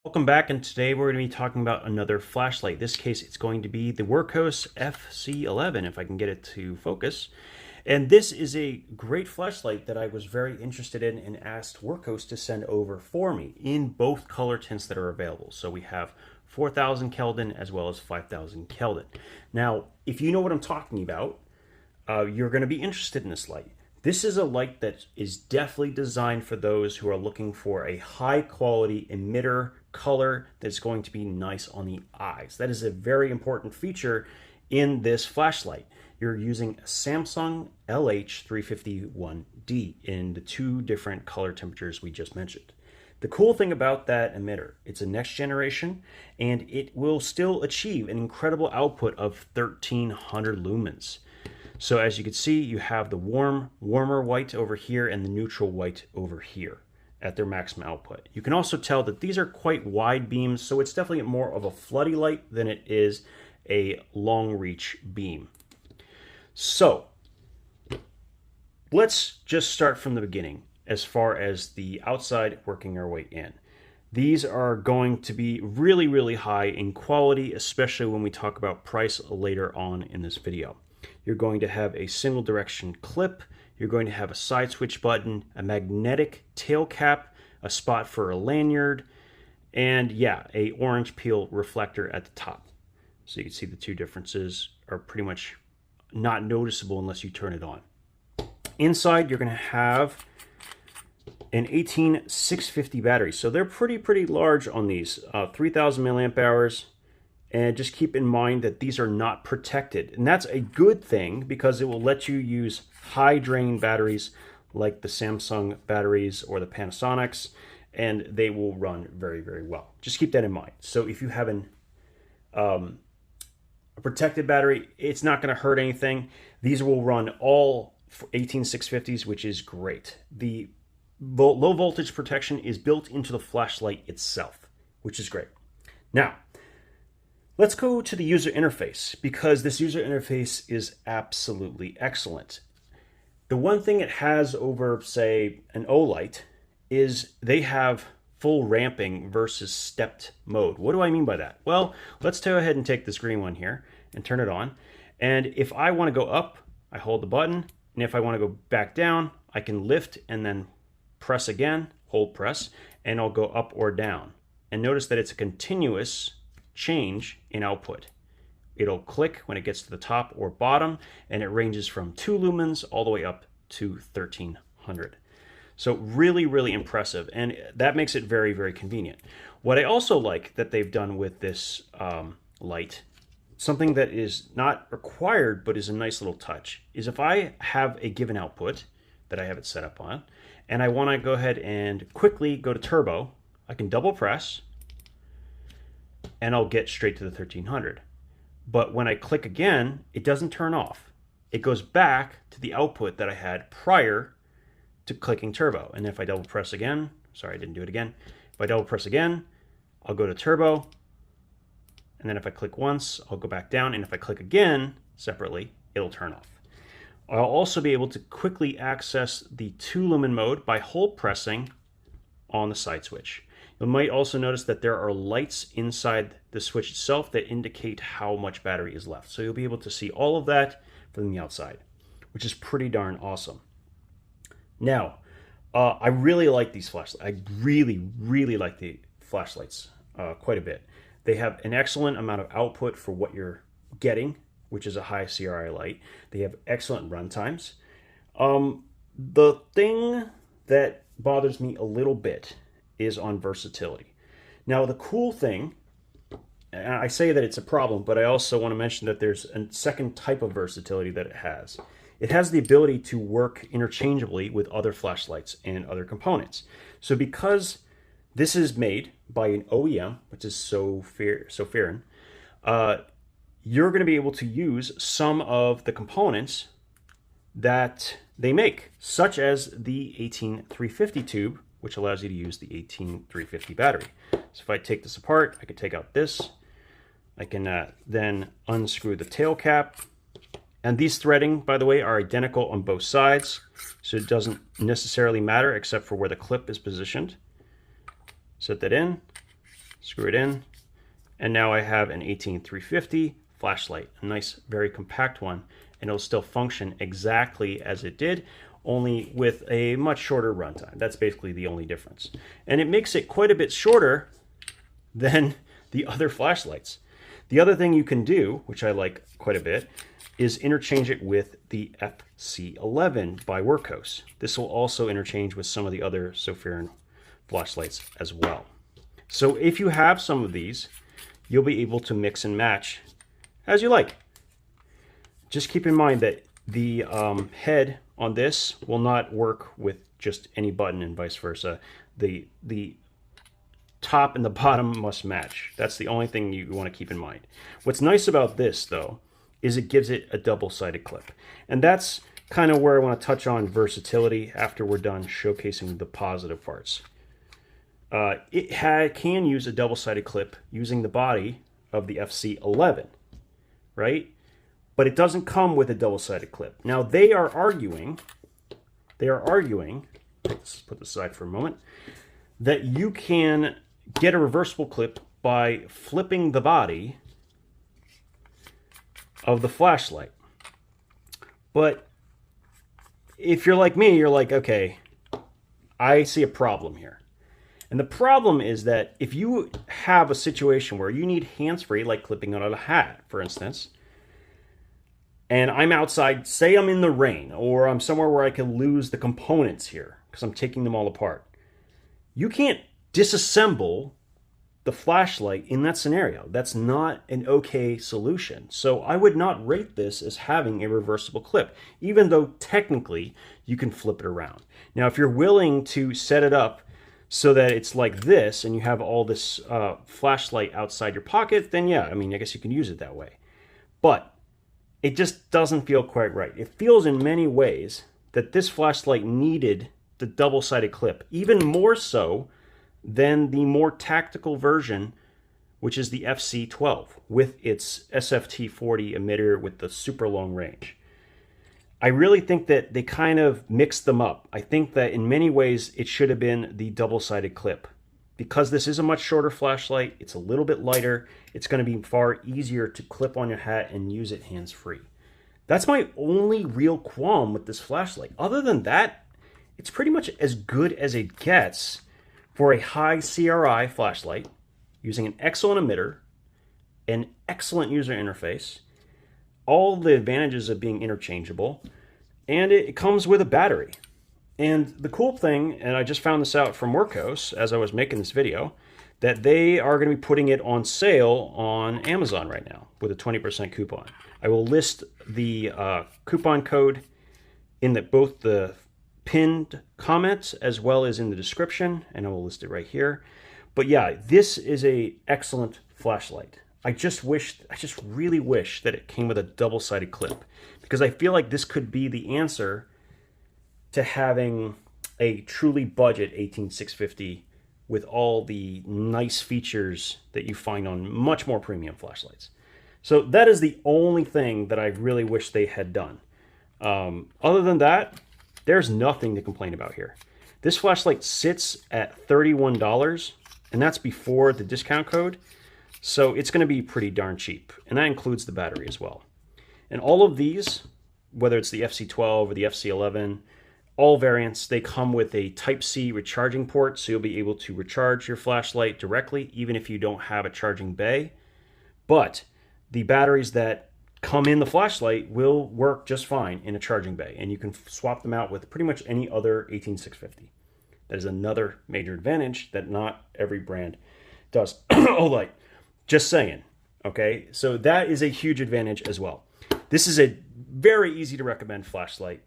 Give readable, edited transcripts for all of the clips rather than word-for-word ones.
Welcome back, and today we're going to be talking about another flashlight. In this case, it's going to be the Wurkkos FC11, if I can get it to focus. And this is a great flashlight that I was very interested in and asked Wurkkos to send over for me in both color tints that are available. So we have 4,000 Kelvin as well as 5,000 Kelvin. Now, if you know what I'm talking about, you're going to be interested in this light. This is a light that is definitely designed for those who are looking for a high quality emitter color that's going to be nice on the eyes. That is a very important feature in this flashlight. You're using a Samsung LH351D in the two different color temperatures we just mentioned. The cool thing about that emitter, it's a next generation and it will still achieve an incredible output of 1300 lumens. So as you can see, you have the warmer white over here and the neutral white over here at their maximum output. You can also tell that these are quite wide beams, so it's definitely more of a floody light than it is a long reach beam. So let's just start from the beginning as far as the outside working our way in. These are going to be really, really high in quality, especially when we talk about price later on in this video. You're going to have a single direction clip, you're going to have a side switch button, a magnetic tail cap, a spot for a lanyard, and yeah, a orange peel reflector at the top. So you can see the two differences are pretty much not noticeable unless you turn it on. Inside, you're going to have an 18650 battery. So they're pretty large on these, 3000 milliamp hours. And just keep in mind that these are not protected. And that's a good thing because it will let you use high drain batteries like the Samsung batteries or the Panasonics, and they will run very, very well. Just keep that in mind. So if you have a protected battery, it's not going to hurt anything. These will run all 18650s, which is great. The low voltage protection is built into the flashlight itself, which is great. Now, let's go to the user interface because this user interface is absolutely excellent. The one thing it has over, say, an Olight is they have full ramping versus stepped mode. What do I mean by that? Well, let's go ahead and take this green one here and turn it on. And if I want to go up, I hold the button. And if I want to go back down, I can lift and then press again, hold press, and I'll go up or down. And notice that it's a continuous change in output. It'll click when it gets to the top or bottom, and it ranges from 2 lumens all the way up to 1300. So really, really impressive, and that makes it very, very convenient. What I also like that they've done with this light, something that is not required but is a nice little touch, is if I have a given output that I have it set up on, and I want to go ahead and quickly go to turbo, I can double press, and I'll get straight to the 1300. But when I click again, it doesn't turn off. It goes back to the output that I had prior to clicking turbo. And if I double press again, sorry, I didn't do it again. If I double press again, I'll go to turbo. And then if I click once, I'll go back down. And if I click again separately, it'll turn off. I'll also be able to quickly access the 2 lumen mode by hold pressing on the side switch. You might also notice that there are lights inside the switch itself that indicate how much battery is left. So you'll be able to see all of that from the outside, which is pretty darn awesome. Now, I really like these flashlights. I really like the flashlights quite a bit. They have an excellent amount of output for what you're getting, which is a high CRI light. They have excellent run times. The thing that bothers me a little bit is on versatility. Now, the cool thing, and I say that it's a problem, but I also want to mention that there's a second type of versatility that it has. It has the ability to work interchangeably with other flashlights and other components. So because this is made by an OEM, which is Sofirin, you're going to be able to use some of the components that they make, such as the 18350 tube, which allows you to use the 18350 battery. So if I take this apart, I can take out this. I can then unscrew the tail cap. And these threading, by the way, are identical on both sides, so it doesn't necessarily matter except for where the clip is positioned. Set that in, screw it in, and now I have an 18350 flashlight, a nice, very compact one, and it'll still function exactly as it did, only with a much shorter runtime. That's basically the only difference. And it makes it quite a bit shorter than the other flashlights. The other thing you can do, which I like quite a bit, is interchange it with the FC11 by Wurkkos. This will also interchange with some of the other Sofiran flashlights as well. So if you have some of these, you'll be able to mix and match as you like. Just keep in mind that the head on this will not work with just any button and vice versa. The top and the bottom must match. That's the only thing you want to keep in mind. What's nice about this, though, is it gives it a double-sided clip. And that's kind of where I want to touch on versatility after we're done showcasing the positive parts. It can use a double-sided clip using the body of the FC11, right? But it doesn't come with a double-sided clip. Now they are arguing, let's put this aside for a moment, that you can get a reversible clip by flipping the body of the flashlight. But if you're like me, you're like, okay, I see a problem here. And the problem is that if you have a situation where you need hands-free, like clipping on a hat, for instance, and I'm outside, say I'm in the rain, or I'm somewhere where I can lose the components here because I'm taking them all apart. You can't disassemble the flashlight in that scenario. That's not an okay solution. So I would not rate this as having a reversible clip, even though technically you can flip it around. Now, if you're willing to set it up so that it's like this and you have all this flashlight outside your pocket, then yeah, I mean, I guess you can use it that way. But it just doesn't feel quite right. It feels in many ways that this flashlight needed the double-sided clip, even more so than the more tactical version, which is the FC12 with its SFT40 emitter with the super long range. I really think that they kind of mixed them up. I think that in many ways it should have been the double-sided clip. Because this is a much shorter flashlight, it's a little bit lighter, it's going to be far easier to clip on your hat and use it hands-free. That's my only real qualm with this flashlight. Other than that, it's pretty much as good as it gets for a high CRI flashlight using an excellent emitter, an excellent user interface, all the advantages of being interchangeable, and it comes with a battery. And the cool thing, and I just found this out from Wurkkos as I was making this video, that they are going to be putting it on sale on Amazon right now with a 20% coupon. I will list the coupon code in both the pinned comment as well as in the description, and I will list it right here. But yeah, this is an excellent flashlight. I just really wish that it came with a double-sided clip, because I feel like this could be the answer to having a truly budget 18650 with all the nice features that you find on much more premium flashlights. So that is the only thing that I really wish they had done. Other than that, there's nothing to complain about here. This flashlight sits at $31, and that's before the discount code. So it's going to be pretty darn cheap, and that includes the battery as well. And all of these, whether it's the FC12 or the FC11, all variants, they come with a Type-C recharging port, so you'll be able to recharge your flashlight directly, even if you don't have a charging bay. But the batteries that come in the flashlight will work just fine in a charging bay, and you can swap them out with pretty much any other 18650. That is another major advantage that not every brand does. Olight, just saying, okay? So that is a huge advantage as well. This is a very easy to recommend flashlight,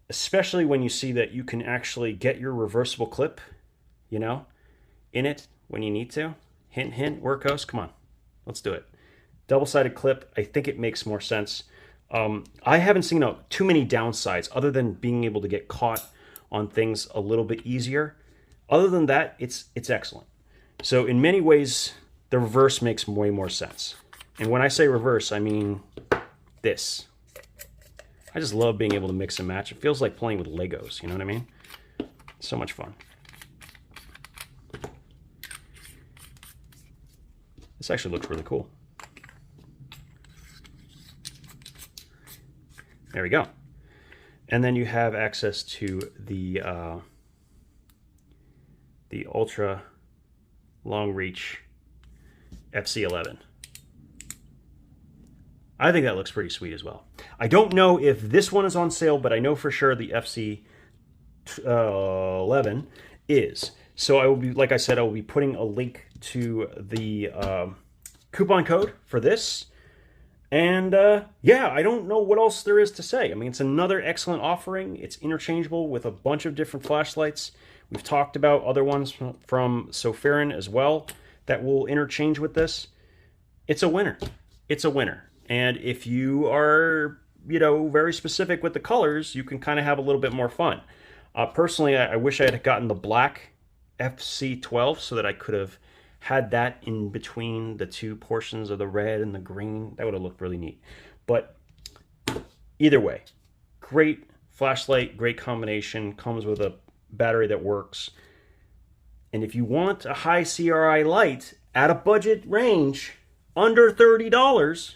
especially when you see that you can actually get your reversible clip, you know, in it when you need to. Hint, hint, Wurkkos, come on, let's do it. Double-sided clip, I think it makes more sense. I haven't seen too many downsides other than being able to get caught on things a little bit easier. Other than that, it's excellent. So in many ways, the reverse makes way more sense. And when I say reverse, I mean this. I just love being able to mix and match. It feels like playing with Legos, you know what I mean? So much fun. This actually looks really cool. There we go. And then you have access to the ultra long reach FC11. I think that looks pretty sweet as well. I don't know if this one is on sale, but I know for sure the FC11 is. So I will be, like I said, I will be putting a link to the coupon code for this. And yeah, I don't know what else there is to say. I mean, it's another excellent offering. It's interchangeable with a bunch of different flashlights. We've talked about other ones from Sofarin as well that will interchange with this. It's a winner. It's a winner. And if you are, you know, very specific with the colors, you can kind of have a little bit more fun. Personally, I wish I had gotten the black FC12 so that I could have had that in between the two portions of the red and the green. That would have looked really neat. But either way, great flashlight, great combination, comes with a battery that works. And if you want a high CRI light at a budget range under $30,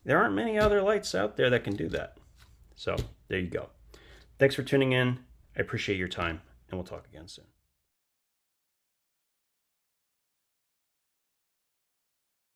there aren't many other lights out there that can do that. So there you go. Thanks for tuning in. I appreciate your time, and we'll talk again soon.